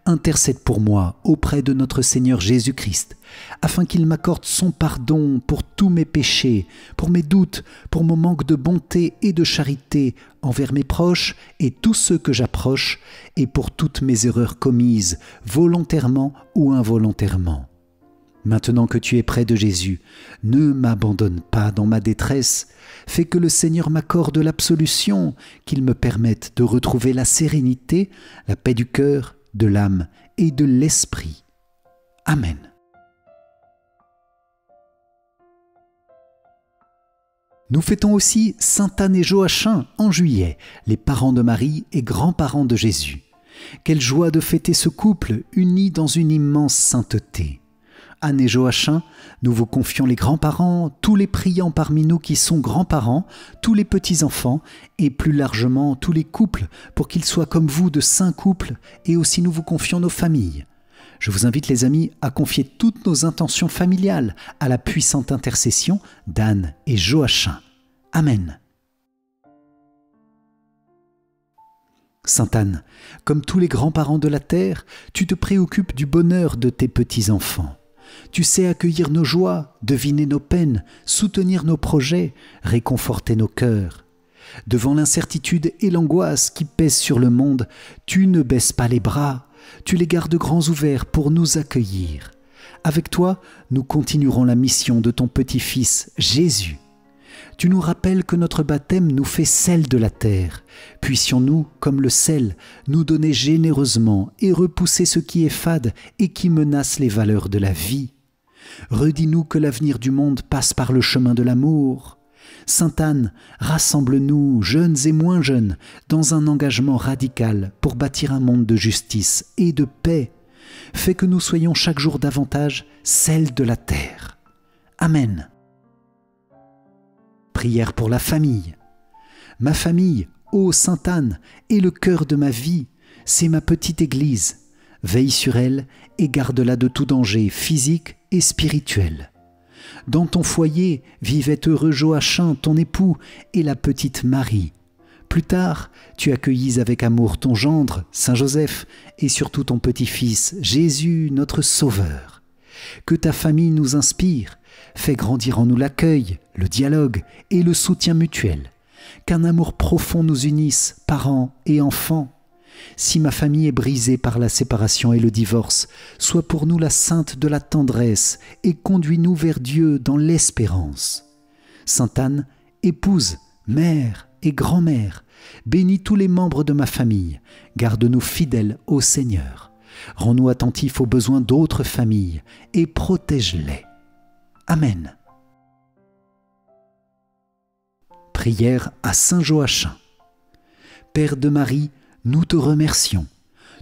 Intercède pour moi auprès de notre Seigneur Jésus-Christ, afin qu'il m'accorde son pardon pour tous mes péchés, pour mes doutes, pour mon manque de bonté et de charité envers mes proches et tous ceux que j'approche, et pour toutes mes erreurs commises, volontairement ou involontairement. Maintenant que tu es près de Jésus, ne m'abandonne pas dans ma détresse, fais que le Seigneur m'accorde l'absolution, qu'il me permette de retrouver la sérénité, la paix du cœur, de l'âme et de l'esprit. Amen. Nous fêtons aussi Sainte Anne et Joachim en juillet, les parents de Marie et grands-parents de Jésus. Quelle joie de fêter ce couple uni dans une immense sainteté. Anne et Joachim, nous vous confions les grands-parents, tous les priants parmi nous qui sont grands-parents, tous les petits-enfants et plus largement tous les couples pour qu'ils soient comme vous de saints couples, et aussi nous vous confions nos familles. Je vous invite les amis à confier toutes nos intentions familiales à la puissante intercession d'Anne et Joachim. Amen. Sainte Anne, comme tous les grands-parents de la terre, tu te préoccupes du bonheur de tes petits-enfants. Tu sais accueillir nos joies, deviner nos peines, soutenir nos projets, réconforter nos cœurs. Devant l'incertitude et l'angoisse qui pèsent sur le monde, tu ne baisses pas les bras, tu les gardes grands ouverts pour nous accueillir. Avec toi, nous continuerons la mission de ton petit-fils Jésus. Tu nous rappelles que notre baptême nous fait sel de la terre. Puissions-nous, comme le sel, nous donner généreusement et repousser ce qui est fade et qui menace les valeurs de la vie. Redis-nous que l'avenir du monde passe par le chemin de l'amour. Sainte Anne, rassemble-nous, jeunes et moins jeunes, dans un engagement radical pour bâtir un monde de justice et de paix. Fais que nous soyons chaque jour davantage sel de la terre. Amen. Prière pour la famille. Ma famille, ô Sainte Anne, est le cœur de ma vie, c'est ma petite église. Veille sur elle et garde-la de tout danger physique et spirituel. Dans ton foyer vivait heureux Joachim, ton époux, et la petite Marie. Plus tard, tu accueillis avec amour ton gendre, Saint Joseph, et surtout ton petit-fils, Jésus, notre Sauveur. Que ta famille nous inspire, fais grandir en nous l'accueil, le dialogue et le soutien mutuel. Qu'un amour profond nous unisse, parents et enfants. Si ma famille est brisée par la séparation et le divorce, sois pour nous la sainte de la tendresse et conduis-nous vers Dieu dans l'espérance. Sainte Anne, épouse, mère et grand-mère, bénis tous les membres de ma famille, garde-nous fidèles au Seigneur. Rends-nous attentifs aux besoins d'autres familles et protège-les. Amen. Prière à Saint Joachim. Père de Marie, nous te remercions.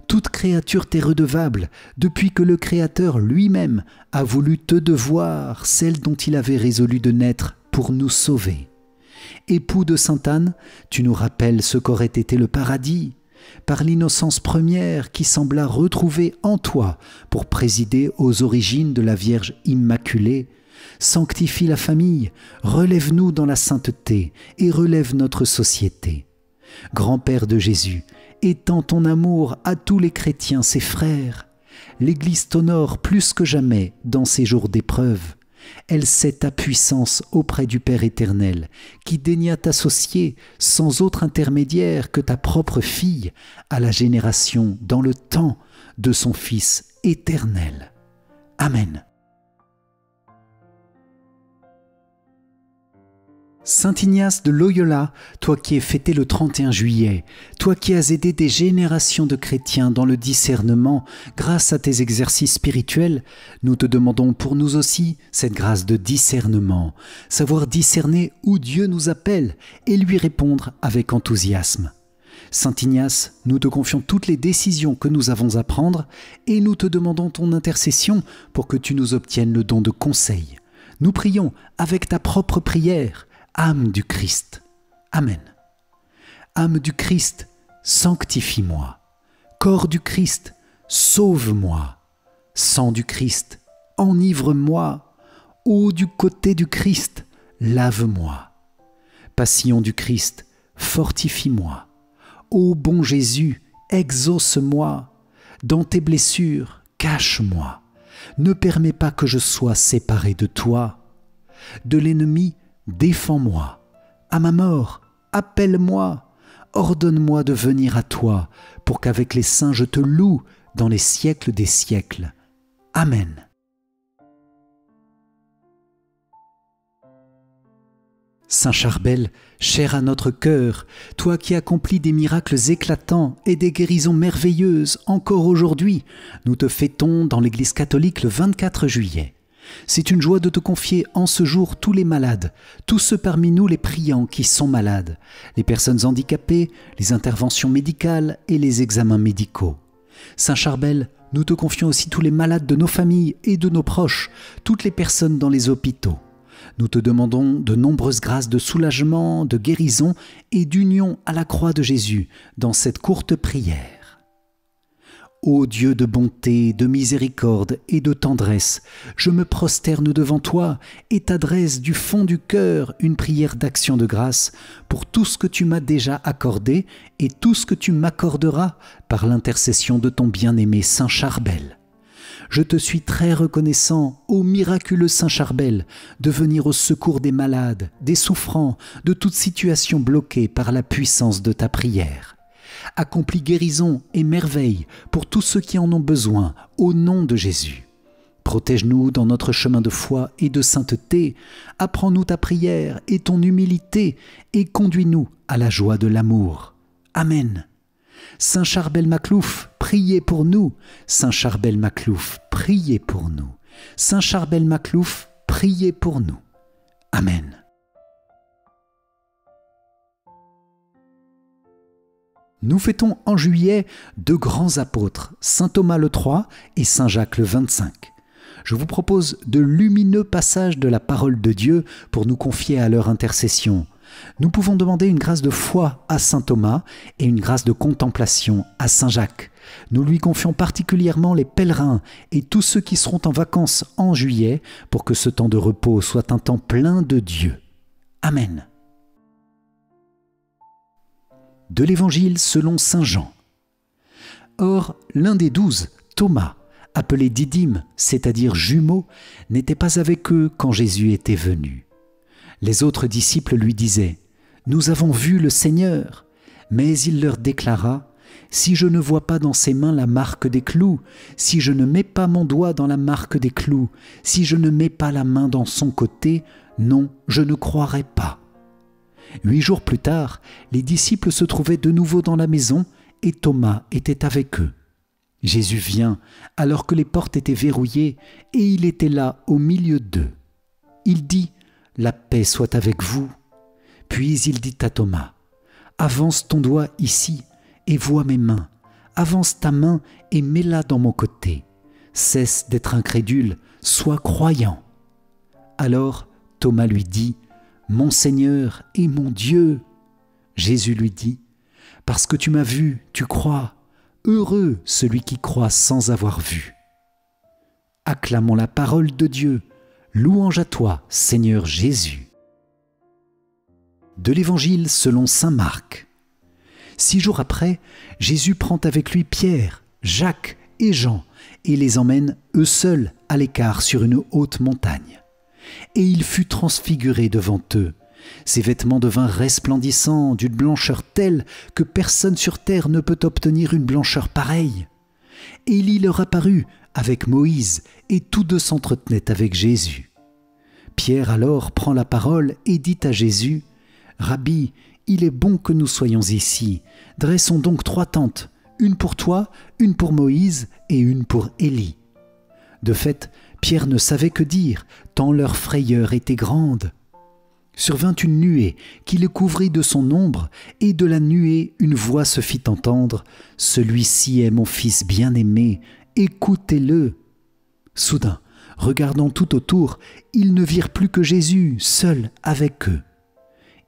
Toute créature t'est redevable depuis que le Créateur lui-même a voulu te devoir, celle dont il avait résolu de naître pour nous sauver. Époux de Sainte Anne, tu nous rappelles ce qu'aurait été le paradis, par l'innocence première qui sembla retrouvée en toi pour présider aux origines de la Vierge Immaculée. Sanctifie la famille, relève-nous dans la sainteté et relève notre société. Grand-Père de Jésus, étends ton amour à tous les chrétiens, ses frères. L'Église t'honore plus que jamais dans ces jours d'épreuve. Elle sait ta puissance auprès du Père éternel, qui daigna t'associer, sans autre intermédiaire que ta propre fille, à la génération dans le temps de son Fils éternel. Amen. Saint Ignace de Loyola, toi qui es fêté le 31 juillet, toi qui as aidé des générations de chrétiens dans le discernement grâce à tes exercices spirituels, nous te demandons pour nous aussi cette grâce de discernement, savoir discerner où Dieu nous appelle et lui répondre avec enthousiasme. Saint Ignace, nous te confions toutes les décisions que nous avons à prendre et nous te demandons ton intercession pour que tu nous obtiennes le don de conseil. Nous prions avec ta propre prière. Âme du Christ. Amen. Âme du Christ, sanctifie-moi. Corps du Christ, sauve-moi. Sang du Christ, enivre-moi. Eau du côté du Christ, lave-moi. Passion du Christ, fortifie-moi. Ô bon Jésus, exauce-moi. Dans tes blessures, cache-moi. Ne permets pas que je sois séparé de toi. De l'ennemi, défends-moi. À ma mort, appelle-moi. Ordonne-moi de venir à toi, pour qu'avec les saints je te loue dans les siècles des siècles. Amen. Saint Charbel, cher à notre cœur, toi qui accomplis des miracles éclatants et des guérisons merveilleuses encore aujourd'hui, nous te fêtons dans l'Église catholique le 24 juillet. C'est une joie de te confier en ce jour tous les malades, tous ceux parmi nous les priants qui sont malades, les personnes handicapées, les interventions médicales et les examens médicaux. Saint Charbel, nous te confions aussi tous les malades de nos familles et de nos proches, toutes les personnes dans les hôpitaux. Nous te demandons de nombreuses grâces de soulagement, de guérison et d'union à la croix de Jésus dans cette courte prière. Ô Dieu de bonté, de miséricorde et de tendresse, je me prosterne devant toi et t'adresse du fond du cœur une prière d'action de grâce pour tout ce que tu m'as déjà accordé et tout ce que tu m'accorderas par l'intercession de ton bien-aimé Saint Charbel. Je te suis très reconnaissant, ô miraculeux Saint Charbel, de venir au secours des malades, des souffrants, de toute situation bloquée par la puissance de ta prière. Accomplis guérison et merveille pour tous ceux qui en ont besoin, au nom de Jésus. Protège-nous dans notre chemin de foi et de sainteté, apprends-nous ta prière et ton humilité, et conduis-nous à la joie de l'amour. Amen. Saint Charbel Maclouf, priez pour nous. Saint Charbel Maclouf, priez pour nous. Saint Charbel Maclouf, priez pour nous. Amen. Nous fêtons en juillet deux grands apôtres, Saint Thomas le 3 et Saint Jacques le 25. Je vous propose de lumineux passages de la parole de Dieu pour nous confier à leur intercession. Nous pouvons demander une grâce de foi à Saint Thomas et une grâce de contemplation à Saint Jacques. Nous lui confions particulièrement les pèlerins et tous ceux qui seront en vacances en juillet pour que ce temps de repos soit un temps plein de Dieu. Amen. De l'Évangile selon saint Jean. Or, l'un des 12, Thomas, appelé Didyme, c'est-à-dire jumeau, n'était pas avec eux quand Jésus était venu. Les autres disciples lui disaient « Nous avons vu le Seigneur !» Mais il leur déclara « Si je ne vois pas dans ses mains la marque des clous, si je ne mets pas mon doigt dans la marque des clous, si je ne mets pas la main dans son côté, non, je ne croirai pas. » 8 jours plus tard, les disciples se trouvaient de nouveau dans la maison et Thomas était avec eux. Jésus vient alors que les portes étaient verrouillées et il était là au milieu d'eux. Il dit « La paix soit avec vous ». Puis il dit à Thomas « Avance ton doigt ici et vois mes mains. Avance ta main et mets-la dans mon côté. Cesse d'être incrédule, sois croyant. » Alors Thomas lui dit « Mon Seigneur et mon Dieu !» Jésus lui dit « Parce que tu m'as vu, tu crois. Heureux celui qui croit sans avoir vu. » Acclamons la parole de Dieu. Louange à toi, Seigneur Jésus. De l'Évangile selon saint Marc. 6 jours après, Jésus prend avec lui Pierre, Jacques et Jean et les emmène eux seuls à l'écart sur une haute montagne. Et il fut transfiguré devant eux. Ses vêtements devinrent resplendissants d'une blancheur telle que personne sur terre ne peut obtenir une blancheur pareille. Et il y leur apparut avec Moïse, et tous deux s'entretenaient avec Jésus. Pierre alors prend la parole et dit à Jésus « Rabbi, il est bon que nous soyons ici. Dressons donc 3 tentes, une pour toi, une pour Moïse et une pour Élie. » De fait, Pierre ne savait que dire, tant leur frayeur était grande. Survint une nuée qui le couvrit de son ombre, et de la nuée une voix se fit entendre « Celui-ci est mon fils bien-aimé, écoutez-le » Soudain, regardant tout autour, ils ne virent plus que Jésus, seul avec eux.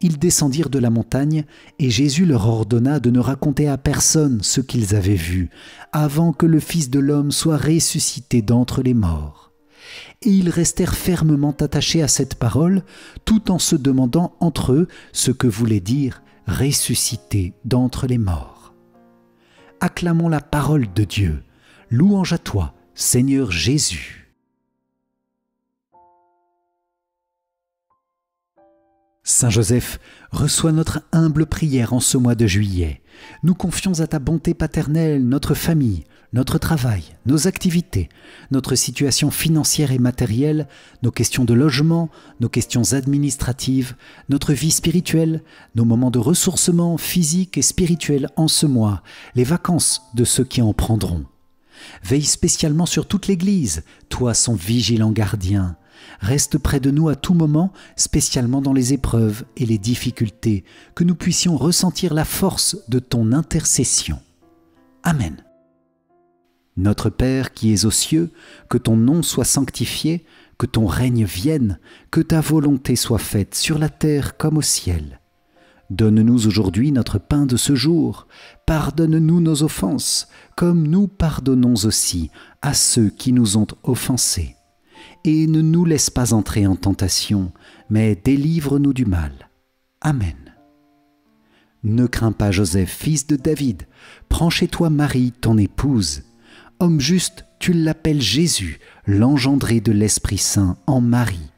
Ils descendirent de la montagne, et Jésus leur ordonna de ne raconter à personne ce qu'ils avaient vu, avant que le Fils de l'homme soit ressuscité d'entre les morts. Et ils restèrent fermement attachés à cette parole, tout en se demandant entre eux ce que voulait dire « ressuscité d'entre les morts ». Acclamons la parole de Dieu. Louange à toi, Seigneur Jésus. Saint Joseph, reçois notre humble prière en ce mois de juillet. Nous confions à ta bonté paternelle notre famille, notre travail, nos activités, notre situation financière et matérielle, nos questions de logement, nos questions administratives, notre vie spirituelle, nos moments de ressourcement physique et spirituel en ce mois, les vacances de ceux qui en prendront. Veille spécialement sur toute l'Église, toi son vigilant gardien. Reste près de nous à tout moment, spécialement dans les épreuves et les difficultés, que nous puissions ressentir la force de ton intercession. Amen. Notre Père qui es aux cieux, que ton nom soit sanctifié, que ton règne vienne, que ta volonté soit faite sur la terre comme au ciel. Donne-nous aujourd'hui notre pain de ce jour. Pardonne-nous nos offenses, comme nous pardonnons aussi à ceux qui nous ont offensés. Et ne nous laisse pas entrer en tentation, mais délivre-nous du mal. Amen. Ne crains pas, Joseph, fils de David. Prends chez toi Marie, ton épouse. Homme juste, tu l'appelles Jésus, l'engendré de l'Esprit Saint en Marie.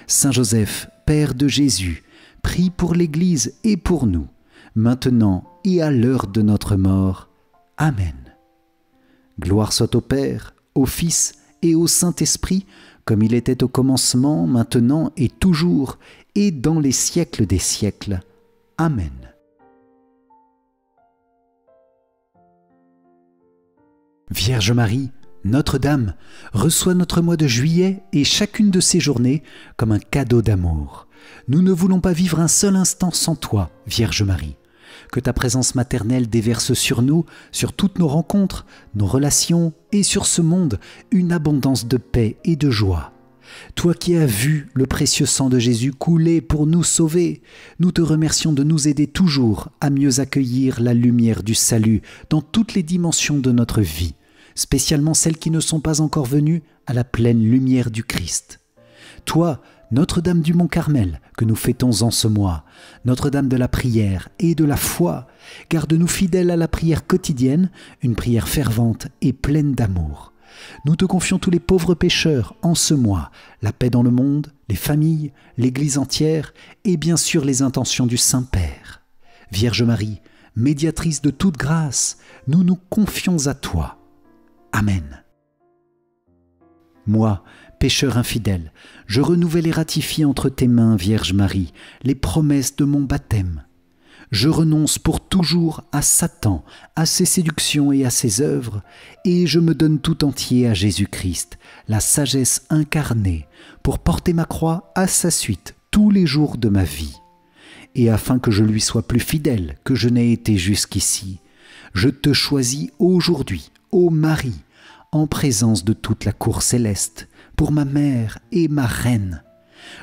Saint Joseph, Père de Jésus, prie pour l'Église et pour nous, maintenant et à l'heure de notre mort. Amen. Gloire soit au Père, au Fils et au Saint-Esprit, comme il était au commencement, maintenant et toujours, et dans les siècles des siècles. Amen. Vierge Marie, Notre-Dame, reçois notre mois de juillet et chacune de ces journées comme un cadeau d'amour. Nous ne voulons pas vivre un seul instant sans toi, Vierge Marie. Que ta présence maternelle déverse sur nous, sur toutes nos rencontres, nos relations et sur ce monde une abondance de paix et de joie. Toi qui as vu le précieux sang de Jésus couler pour nous sauver, nous te remercions de nous aider toujours à mieux accueillir la lumière du salut dans toutes les dimensions de notre vie, spécialement celles qui ne sont pas encore venues à la pleine lumière du Christ. Toi, Notre-Dame du Mont-Carmel, que nous fêtons en ce mois, Notre-Dame de la prière et de la foi, garde-nous fidèles à la prière quotidienne, une prière fervente et pleine d'amour. Nous te confions tous les pauvres pécheurs en ce mois, la paix dans le monde, les familles, l'Église entière et bien sûr les intentions du Saint-Père. Vierge Marie, médiatrice de toute grâce, nous nous confions à toi. Amen. Moi, pécheur infidèle, je renouvelle et ratifie entre tes mains, Vierge Marie, les promesses de mon baptême. Je renonce pour toujours à Satan, à ses séductions et à ses œuvres, et je me donne tout entier à Jésus-Christ, la sagesse incarnée, pour porter ma croix à sa suite tous les jours de ma vie. Et afin que je lui sois plus fidèle que je n'ai été jusqu'ici, je te choisis aujourd'hui, ô Marie, en présence de toute la cour céleste, pour ma mère et ma reine.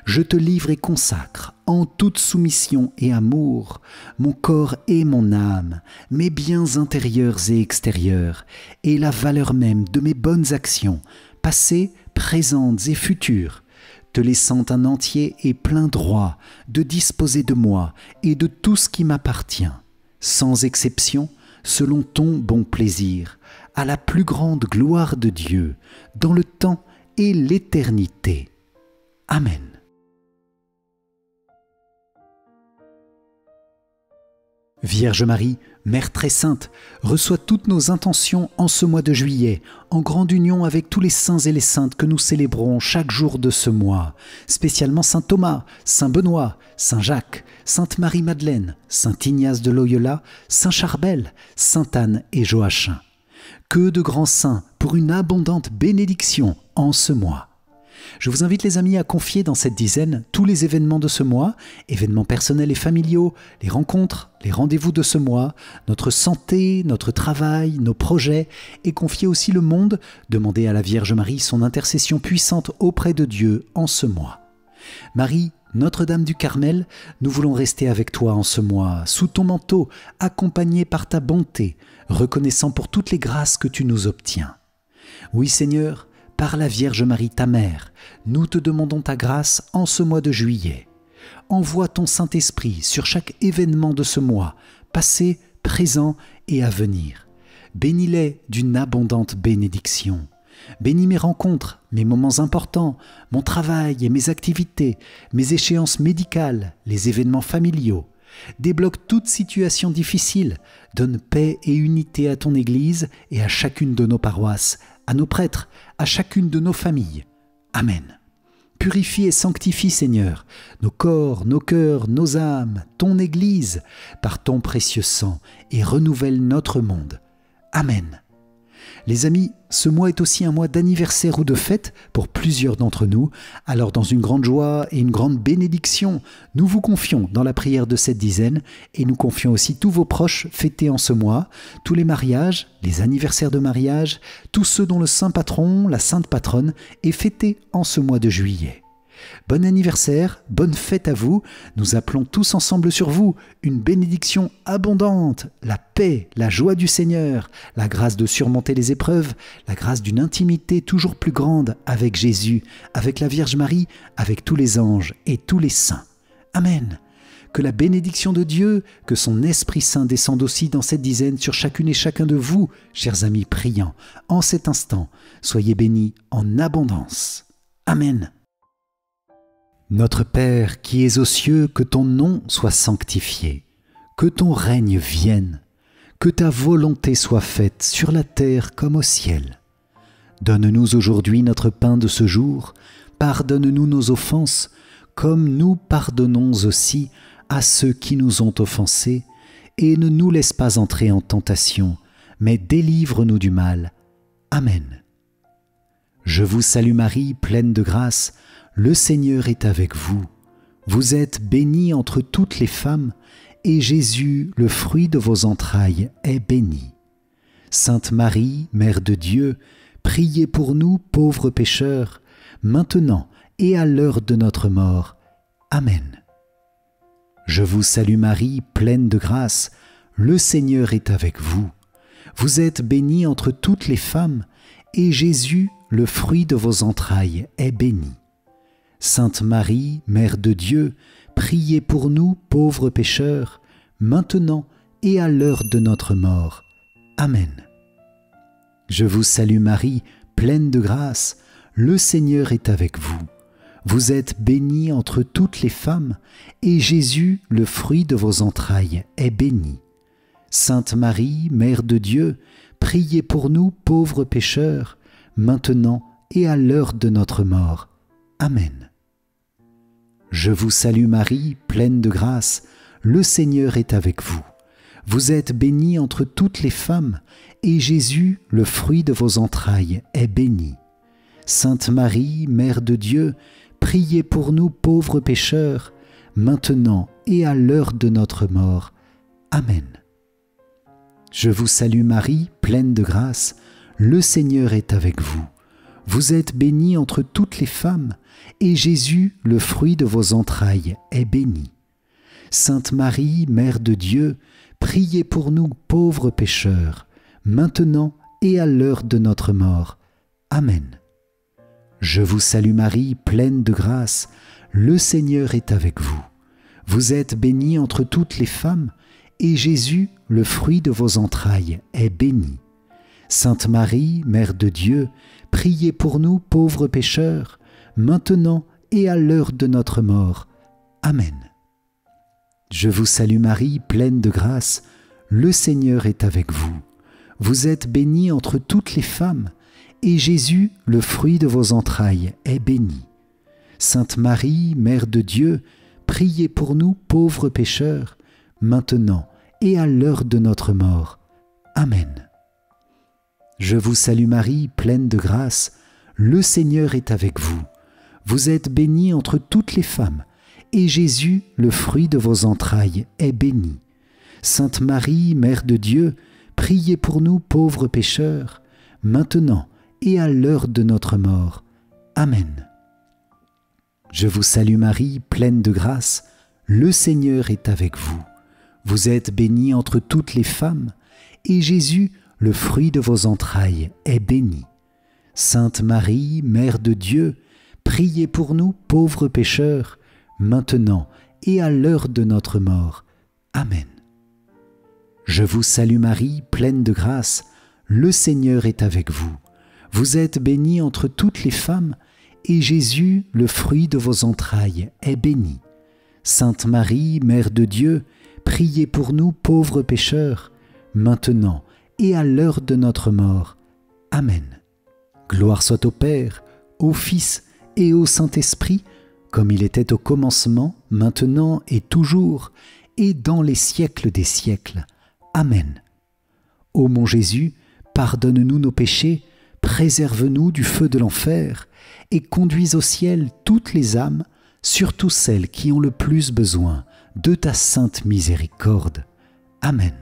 Je te livre et consacre, en toute soumission et amour, mon corps et mon âme, mes biens intérieurs et extérieurs, et la valeur même de mes bonnes actions, passées, présentes et futures, te laissant un entier et plein droit de disposer de moi et de tout ce qui m'appartient, sans exception, selon ton bon plaisir, à la plus grande gloire de Dieu, dans le temps et l'éternité. Amen. Vierge Marie, Mère très sainte, reçois toutes nos intentions en ce mois de juillet, en grande union avec tous les saints et les saintes que nous célébrons chaque jour de ce mois, spécialement Saint Thomas, Saint Benoît, Saint Jacques, Sainte Marie-Madeleine, Saint Ignace de Loyola, Saint Charbel, Sainte Anne et Joachim. Que de grands saints pour une abondante bénédiction en ce mois. Je vous invite les amis à confier dans cette dizaine tous les événements de ce mois, événements personnels et familiaux, les rencontres, les rendez-vous de ce mois, notre santé, notre travail, nos projets, et confier aussi le monde, demander à la Vierge Marie son intercession puissante auprès de Dieu en ce mois. Marie, Notre-Dame du Carmel, nous voulons rester avec toi en ce mois, sous ton manteau, accompagnés par ta bonté, reconnaissant pour toutes les grâces que tu nous obtiens. Oui Seigneur, par la Vierge Marie ta mère, nous te demandons ta grâce en ce mois de juillet. Envoie ton Saint-Esprit sur chaque événement de ce mois, passé, présent et à venir. Bénis-les d'une abondante bénédiction. Bénis mes rencontres, mes moments importants, mon travail et mes activités, mes échéances médicales, les événements familiaux. Débloque toute situation difficile, donne paix et unité à ton Église et à chacune de nos paroisses, à nos prêtres, à chacune de nos familles. Amen. Purifie et sanctifie, Seigneur, nos corps, nos cœurs, nos âmes, ton Église, par ton précieux sang, et renouvelle notre monde. Amen. Les amis, ce mois est aussi un mois d'anniversaire ou de fête pour plusieurs d'entre nous. Alors dans une grande joie et une grande bénédiction, nous vous confions dans la prière de cette dizaine et nous confions aussi tous vos proches fêtés en ce mois, tous les mariages, les anniversaires de mariage, tous ceux dont le saint patron, la sainte patronne est fêté en ce mois de juillet. Bon anniversaire, bonne fête à vous. Nous appelons tous ensemble sur vous une bénédiction abondante, la paix, la joie du Seigneur, la grâce de surmonter les épreuves, la grâce d'une intimité toujours plus grande avec Jésus, avec la Vierge Marie, avec tous les anges et tous les saints. Amen. Que la bénédiction de Dieu, que son Esprit Saint descende aussi dans cette dizaine sur chacune et chacun de vous, chers amis priants, en cet instant. Soyez bénis en abondance. Amen. Notre Père qui es aux cieux, que ton nom soit sanctifié, que ton règne vienne, que ta volonté soit faite sur la terre comme au ciel. Donne-nous aujourd'hui notre pain de ce jour, pardonne-nous nos offenses, comme nous pardonnons aussi à ceux qui nous ont offensés, et ne nous laisse pas entrer en tentation, mais délivre-nous du mal. Amen. Je vous salue Marie, pleine de grâce, le Seigneur est avec vous. Vous êtes bénie entre toutes les femmes, et Jésus, le fruit de vos entrailles, est béni. Sainte Marie, Mère de Dieu, priez pour nous pauvres pécheurs, maintenant et à l'heure de notre mort. Amen. Je vous salue Marie, pleine de grâce, le Seigneur est avec vous. Vous êtes bénie entre toutes les femmes, et Jésus, le fruit de vos entrailles, est béni. Sainte Marie, Mère de Dieu, priez pour nous pauvres pécheurs, maintenant et à l'heure de notre mort. Amen. Je vous salue Marie, pleine de grâce, le Seigneur est avec vous. Vous êtes bénie entre toutes les femmes, et Jésus, le fruit de vos entrailles, est béni. Sainte Marie, Mère de Dieu, priez pour nous pauvres pécheurs, maintenant et à l'heure de notre mort. Amen. Je vous salue Marie, pleine de grâce, le Seigneur est avec vous. Vous êtes bénie entre toutes les femmes, et Jésus, le fruit de vos entrailles, est béni. Sainte Marie, Mère de Dieu, priez pour nous pauvres pécheurs, maintenant et à l'heure de notre mort. Amen. Je vous salue Marie, pleine de grâce, le Seigneur est avec vous. Vous êtes bénie entre toutes les femmes, et Jésus, le fruit de vos entrailles, est béni. Sainte Marie, Mère de Dieu, priez pour nous pauvres pécheurs, maintenant et à l'heure de notre mort. Amen. Je vous salue Marie, pleine de grâce, le Seigneur est avec vous. Vous êtes bénie entre toutes les femmes, et Jésus, le fruit de vos entrailles, est béni. Sainte Marie, Mère de Dieu, priez pour nous pauvres pécheurs, maintenant et à l'heure de notre mort. Amen. Je vous salue Marie, pleine de grâce, le Seigneur est avec vous. Vous êtes bénie entre toutes les femmes, et Jésus, le fruit de vos entrailles, est béni. Sainte Marie, Mère de Dieu, priez pour nous pauvres pécheurs, maintenant et à l'heure de notre mort. Amen. Je vous salue Marie, pleine de grâce, le Seigneur est avec vous. Vous êtes bénie entre toutes les femmes, et Jésus, le fruit de vos entrailles, est béni. Sainte Marie, Mère de Dieu, priez pour nous pauvres pécheurs, maintenant et à l'heure de notre mort. Amen. Je vous salue Marie, pleine de grâce, le Seigneur est avec vous. Vous êtes bénie entre toutes les femmes, et Jésus, le fruit de vos entrailles, est béni. Sainte Marie, Mère de Dieu, priez pour nous pauvres pécheurs, maintenant et à l'heure de notre mort. Amen. Je vous salue Marie, pleine de grâce, le Seigneur est avec vous. Vous êtes bénie entre toutes les femmes, et Jésus, le fruit de vos entrailles, est béni. Sainte Marie, Mère de Dieu, priez pour nous pauvres pécheurs, maintenant et à l'heure de notre mort. Amen. Gloire soit au Père, au Fils et au Saint-Esprit, comme il était au commencement, maintenant et toujours, et dans les siècles des siècles. Amen. Ô mon Jésus, pardonne-nous nos péchés, préserve-nous du feu de l'enfer, et conduis au ciel toutes les âmes, surtout celles qui ont le plus besoin de ta sainte miséricorde. Amen.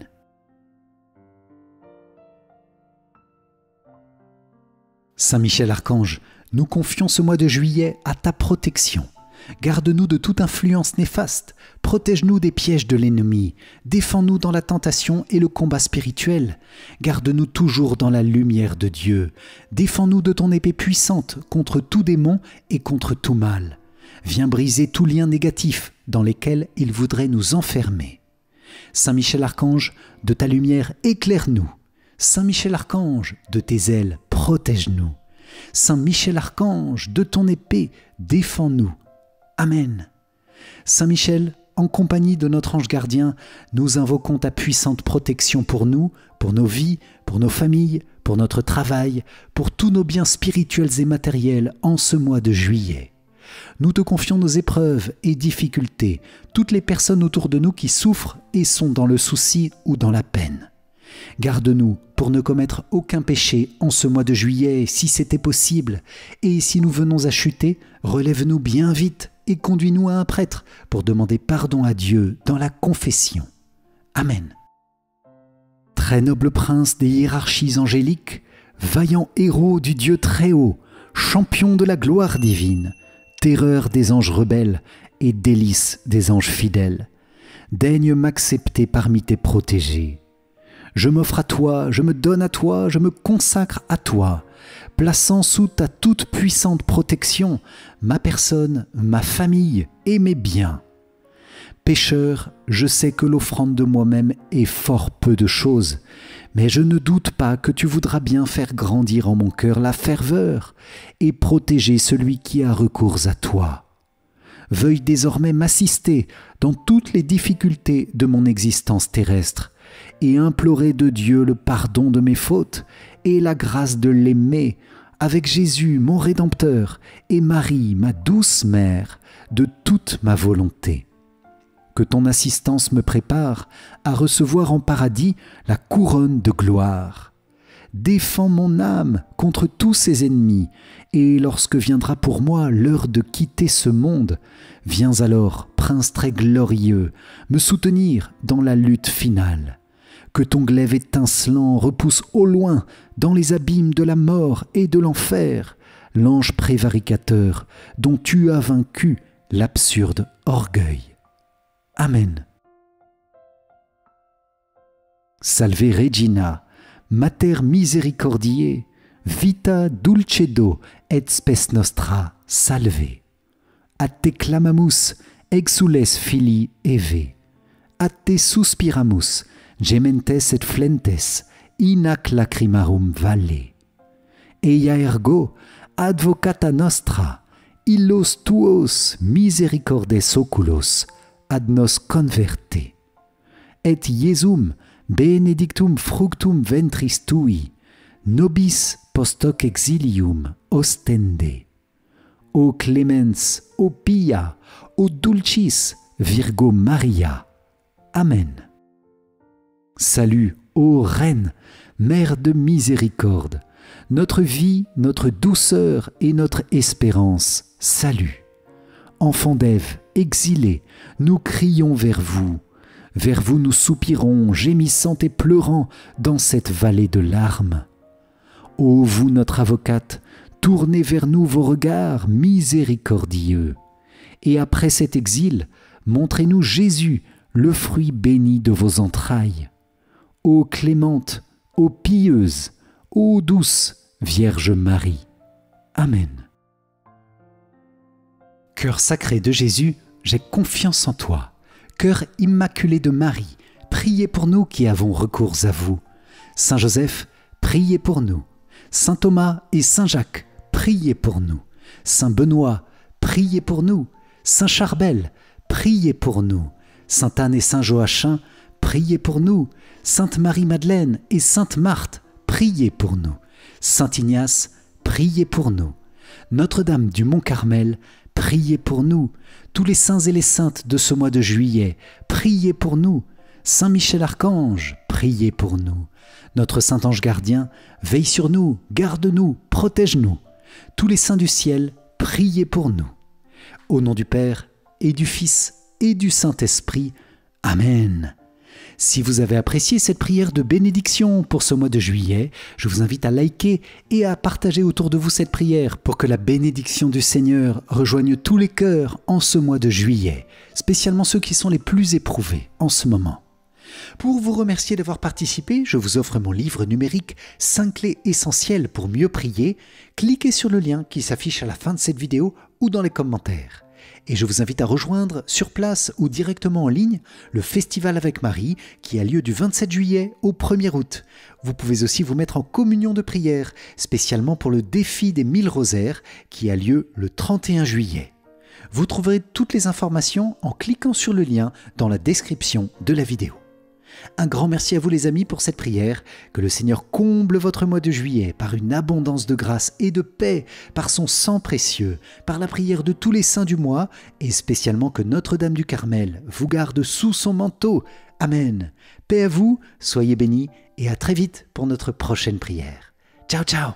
Saint Michel Archange, Nous confions ce mois de juillet à ta protection. Garde-nous de toute influence néfaste, protège-nous des pièges de l'ennemi, défends-nous dans la tentation et le combat spirituel, garde-nous toujours dans la lumière de Dieu, défends-nous de ton épée puissante contre tout démon et contre tout mal. Viens briser tout lien négatif dans lesquels il voudrait nous enfermer. Saint Michel Archange, de ta lumière éclaire-nous. Saint Michel Archange, de tes ailes protège-nous. Saint Michel Archange, de ton épée défends-nous. Amen. Saint Michel, en compagnie de notre ange gardien, nous invoquons ta puissante protection pour nous, pour nos vies, pour nos familles, pour notre travail, pour tous nos biens spirituels et matériels en ce mois de juillet. Nous te confions nos épreuves et difficultés, toutes les personnes autour de nous qui souffrent et sont dans le souci ou dans la peine. Garde-nous pour ne commettre aucun péché en ce mois de juillet si c'était possible, et si nous venons à chuter, relève-nous bien vite et conduis-nous à un prêtre pour demander pardon à Dieu dans la confession. Amen. Très noble prince des hiérarchies angéliques, vaillant héros du Dieu très haut, champion de la gloire divine, terreur des anges rebelles et délice des anges fidèles, daigne m'accepter parmi tes protégés. Je m'offre à toi, je me donne à toi, je me consacre à toi, plaçant sous ta toute puissante protection ma personne, ma famille et mes biens. Pécheur, je sais que l'offrande de moi-même est fort peu de choses, mais je ne doute pas que tu voudras bien faire grandir en mon cœur la ferveur et protéger celui qui a recours à toi. Veuille désormais m'assister dans toutes les difficultés de mon existence terrestre et implorer de Dieu le pardon de mes fautes et la grâce de l'aimer avec Jésus, mon Rédempteur, et Marie, ma douce mère, de toute ma volonté. Que ton assistance me prépare à recevoir en paradis la couronne de gloire. Défends mon âme contre tous ses ennemis, et lorsque viendra pour moi l'heure de quitter ce monde, viens alors, Prince très glorieux, me soutenir dans la lutte finale. Que ton glaive étincelant repousse au loin, dans les abîmes de la mort et de l'enfer, l'ange prévaricateur dont tu as vaincu l'absurde orgueil. Amen. Salve Regina, Mater misericordiae, vita dulcedo et spes nostra, salve. A te clamamus, exules filii Eve. A te suspiramus, gementes et flentes, in ac lacrimarum valle. Eia ergo, advocata nostra, illos tuos misericordes oculos, ad nos converte. Et Iesum benedictum fructum ventris tui, nobis post hoc exilium ostende. O clemens, o pia, o dulcis Virgo Maria. Amen. Salut, ô Reine, Mère de miséricorde, notre vie, notre douceur et notre espérance, salut. Enfants d'Ève, exilés, nous crions vers vous nous soupirons, gémissant et pleurant dans cette vallée de larmes. Ô vous notre avocate, tournez vers nous vos regards miséricordieux, et après cet exil, montrez-nous Jésus, le fruit béni de vos entrailles. Ô clémente, ô pieuse, ô douce Vierge Marie. Amen. Cœur sacré de Jésus, j'ai confiance en toi. Cœur immaculé de Marie, priez pour nous qui avons recours à vous. Saint Joseph, priez pour nous. Saint Thomas et Saint Jacques, priez pour nous. Saint Benoît, priez pour nous. Saint Charbel, priez pour nous. Sainte Anne et Saint Joachim, priez pour nous. Sainte Marie-Madeleine et Sainte Marthe, priez pour nous. Saint Ignace, priez pour nous. Notre-Dame du Mont-Carmel, priez pour nous. Tous les saints et les saintes de ce mois de juillet, priez pour nous. Saint Michel Archange, priez pour nous. Notre Saint Ange Gardien, veille sur nous, garde-nous, protège-nous. Tous les saints du ciel, priez pour nous. Au nom du Père et du Fils et du Saint-Esprit. Amen. Si vous avez apprécié cette prière de bénédiction pour ce mois de juillet, je vous invite à liker et à partager autour de vous cette prière pour que la bénédiction du Seigneur rejoigne tous les cœurs en ce mois de juillet, spécialement ceux qui sont les plus éprouvés en ce moment. Pour vous remercier d'avoir participé, je vous offre mon livre numérique 5 clés essentielles pour mieux prier. Cliquez sur le lien qui s'affiche à la fin de cette vidéo ou dans les commentaires. Et je vous invite à rejoindre sur place ou directement en ligne le Festival avec Marie qui a lieu du 27 juillet au 1er août. Vous pouvez aussi vous mettre en communion de prière, spécialement pour le défi des 1000 rosaires qui a lieu le 31 juillet. Vous trouverez toutes les informations en cliquant sur le lien dans la description de la vidéo. Un grand merci à vous les amis pour cette prière, que le Seigneur comble votre mois de juillet par une abondance de grâce et de paix, par son sang précieux, par la prière de tous les saints du mois et spécialement que Notre-Dame du Carmel vous garde sous son manteau. Amen. Paix à vous, soyez bénis et à très vite pour notre prochaine prière. Ciao ciao.